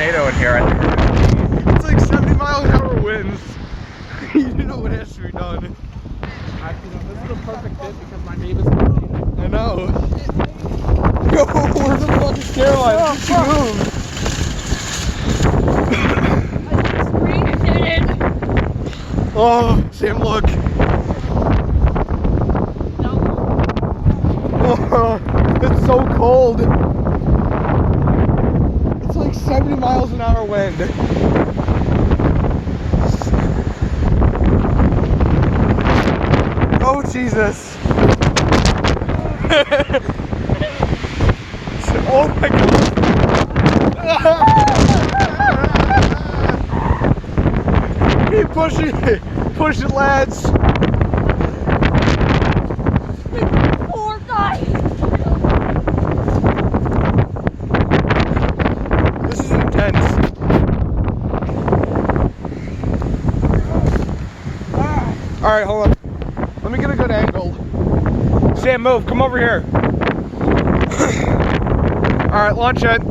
tornado in here. I think we're gonna be... It's like 70-mile-an-hour winds. You know what has to be done. This is a perfect fit because my neighbor's... I know. Yo, where's the fucking stairline? Oh, She moved. Oh, Sam, look. Oh, it's so cold. It's like 70 miles an hour wind. Oh, Jesus. Oh my God. Keep pushing it. Push it, lads. Poor guy. This is intense. All right, hold on. Let me get a good angle. Sam, move. Come over here. All right, launch it.